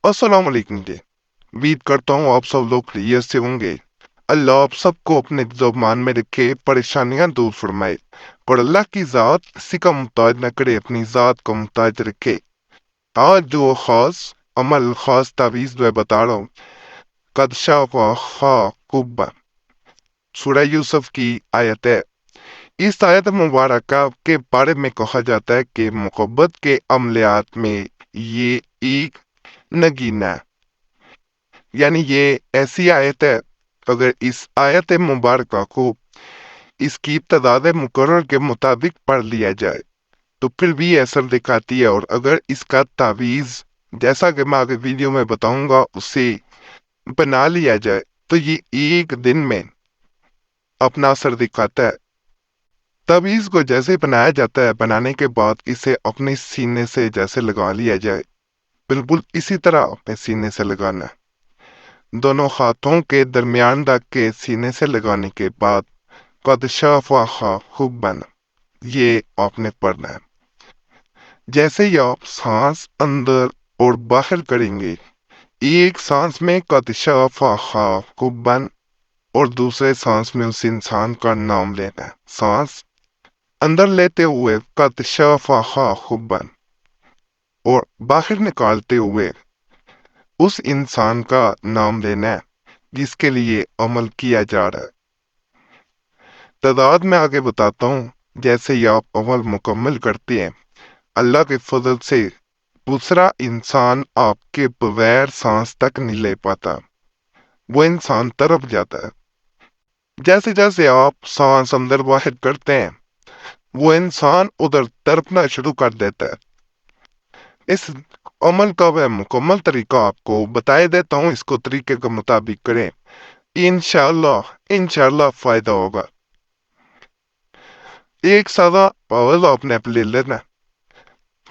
अस्सलाम वालेकुम जी। उम्मीद करता हूँ आप सब लोग खैरियत से होंगे। अल्लाह आप सबको अपने ज़ुबान में रखे, परेशानियां दूर फरमाए और अल्लाह की ज़ात किसी का मुहताज न करे, अपनी ज़ात को मुहताज रखे। आज जो खास अमल खास तावीज़ जो है बता रहा हूँ, कद शाफ़ा कुब्बा, सूरह यूसुफ की आयत है। इस आयत मुबारक के बारे में कहा जाता है कि मुहब्बत के अमलियात में ये एक नगीना है। यानी ये ऐसी आयत है, अगर इस आयत मुबारक को इसकी इब्तदा मुकर्रर के मुताबिक पढ़ लिया जाए तो फिर भी असर दिखाती है, और अगर इसका तावीज़ जैसा कि मैं आगे वीडियो में बताऊंगा उसे बना लिया जाए तो ये एक दिन में अपना असर दिखाता है। तावीज़ को जैसे बनाया जाता है, बनाने के बाद इसे अपने सीने से जैसे लगा लिया जाए, बिल्कुल इसी तरह अपने सीने से लगाना है। दोनों हाथों के दरमियान रख के सीने से लगाने के बाद कद शाफ़ा हुब्बन, ये आपने पढ़ना है। जैसे ही आप सांस अंदर और बाहर करेंगे, एक सांस में कद शाफ़ा हुब्बन और दूसरे सांस में उस इंसान का नाम लेना है। सांस अंदर लेते हुए कद शाफ़ा हुब्बन और बाहर निकालते हुए उस इंसान का नाम लेना है जिसके लिए अमल किया जा रहा है। तादाद में आगे बताता हूँ। जैसे ही आप अमल मुकम्मल करते हैं, अल्लाह के फजल से दूसरा इंसान आपके बगैर सांस तक नहीं ले पाता, वो इंसान तरफ जाता है। जैसे जैसे आप सांस अंदर बाहर करते हैं, वो इंसान उधर तड़पना शुरू कर देता है। इस अमल का वह मुकम्मल तरीका आपको बताए देता हूँ, इसको तरीके के मुताबिक करें, इंशाअल्लाह इंशाअल्लाह फायदा होगा। एक सादा कागज आपने ले लेना है।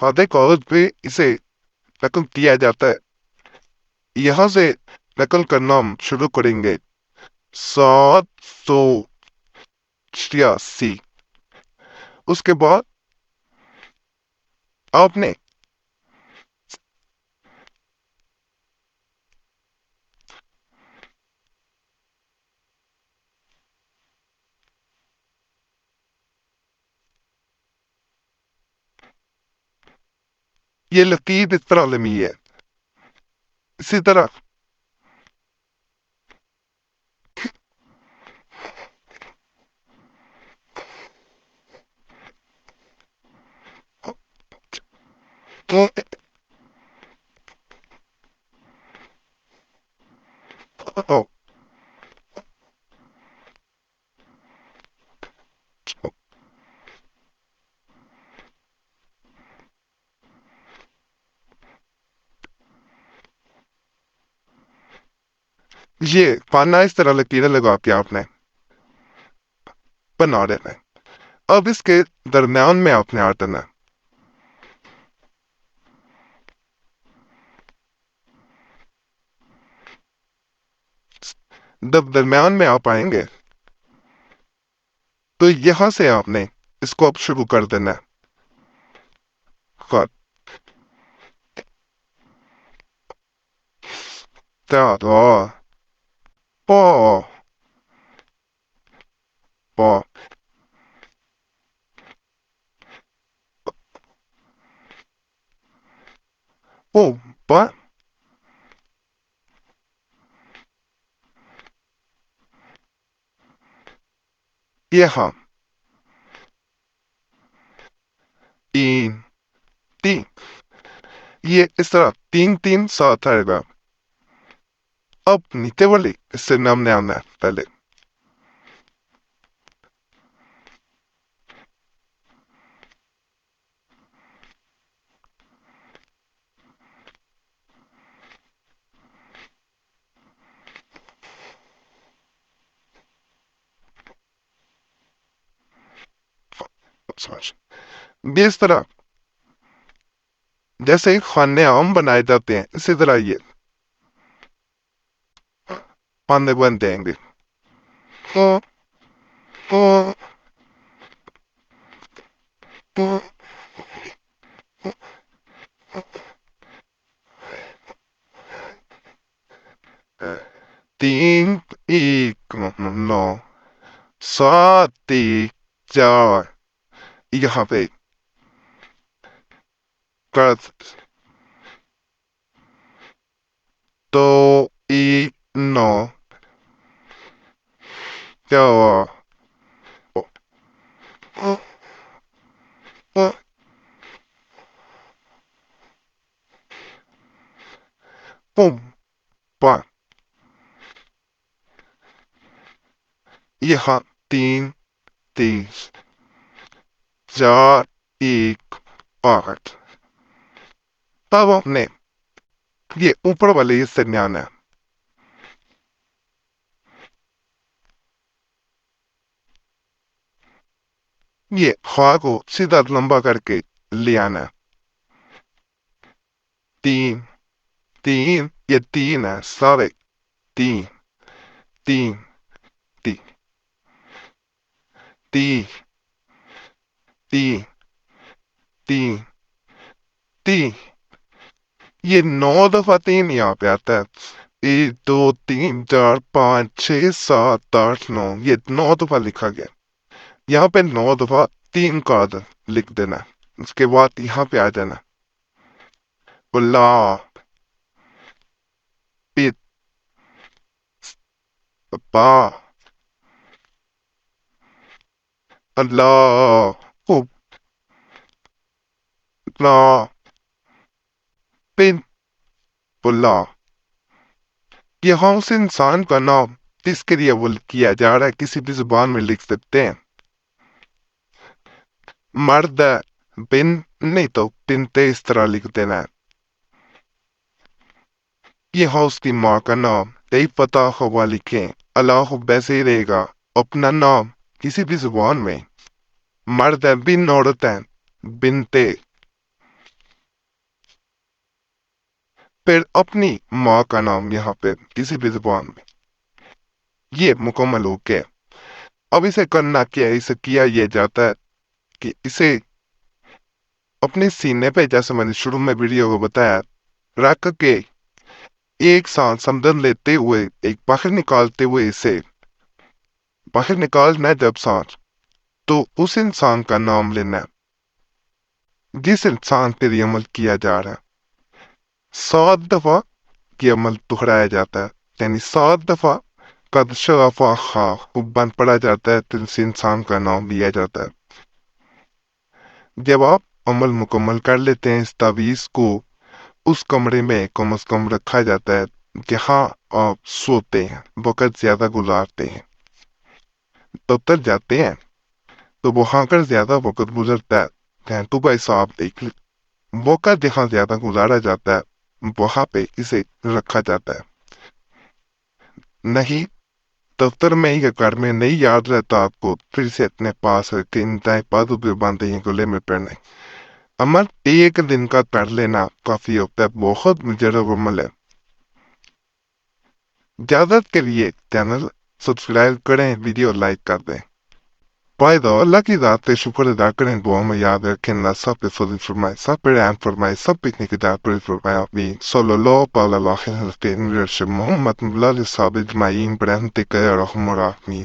सादे कागज पे इसे नकल किया जाता है। यहाँ से नकल करना हम शुरू करेंगे। 786। उसके बाद आपने ये लकीर इस तरह लमी है। इसी तरह ये पाना इस तरह लकीरें लगा के आपने बना देना है। अब इसके दरमियान में आपने आ देना है। जब दरमियान में आप आएंगे तो यहां से आपने इसको अब शुरू कर देना है। पौ पौ पौ पा यहाँ तीन तीन, ये इस तरह तीन तीन साथ आएगा। अब नीचे वाली इससे नामने आना है पहले। इस तरह जैसे खाने आम बनाए जाते हैं, इसी तरह ये खाने बन जाएंगे। तो, तो, तो, तीन एक नौ सात एक चार यहाँ पे कर दो एक नौ चार boom पाँच यहाँ तीन तीस चार एक आठ तब हमने ये ऊपर वाले हिस्से में आना है ये ख्वाह को सीधा लंबा करके ले आना है तीन तीन ये तीन है सारे तीन तीन तीन तीन तीन तीन तीन ये 9 दफा तीन यहाँ पे आता है 1 2 3 4 5 6 7 8 9 ये 9 दफा लिखा गया यहाँ पे 9 दफा तीन का आदर लिख देना उसके बाद यहाँ पे आ जाना गुलाब पित बा अल्लाह खूब ना पिन बुल्ला यहाँ उस इंसान का नाम जिसके लिए वो किया जा रहा है किसी भी जुबान में लिख सकते हैं मर्द बिन नहीं तो बिनते इस तरह लिख देना है यहाँ उसकी माँ का नाम यही पता हुआ लिखें अल्लाह वैसे ही रहेगा अपना नाम किसी भी जुबान में मर्द है बिन औरत है बिनते फिर अपनी माँ का नाम यहाँ पे किसी भी जुबान में ये मुकम्मल हो गया अब इसे करना क्या है इसे किया ये जाता है कि इसे अपने सीने पे जैसे मैंने शुरू में वीडियो को बताया रख के एक सांस समदन लेते हुए एक बाहर निकालते हुए इसे बाहर निकालना है जब सांस तो उस इंसान का नाम लेना है जिस इंसान पर ये अमल किया जा रहा है 7 दफा ये अमल दोहराया जाता है यानी 7 दफा कद शफा खा बंद पड़ा जाता है तो इस इंसान का नाम लिया जाता है जब आप अमल मुकम्मल कर लेते हैं इस तावीज को उस कमरे में कम अज कम रखा जाता है जहाँ आप सोते हैं वक़्त ज्यादा गुजारते हैं दफ्तर जाते हैं तो वहां कर ज्यादा वक़्त गुजरता है तो भाई साहब देख वक़्त जहाँ ज्यादा गुजारा जाता है वहां पे इसे रखा जाता है नहीं दफ्तर में ही घर में नहीं याद रहता आपको फिर से अपने पास रखे इंतहाई बातों पे बांधे हैं गले में पहने अमल एक दिन का कर लेना काफी होता है बहुत मुजरब अमल है ज्यादा के लिए चैनल सब्सक्राइब करें वीडियो लाइक कर दें भाई दो अल्लाह की रात पे शुक्र अदा करें दुआ में याद रखें अल्लाह सब पे फजल फरमाए सब पे रहम फरमाए सब पे इतनी किताब पर फरमाए आमीन सल्लल्लाहु अलैहि वसल्लम मोहम्मद साबित माइन बरहमतिक या रहमान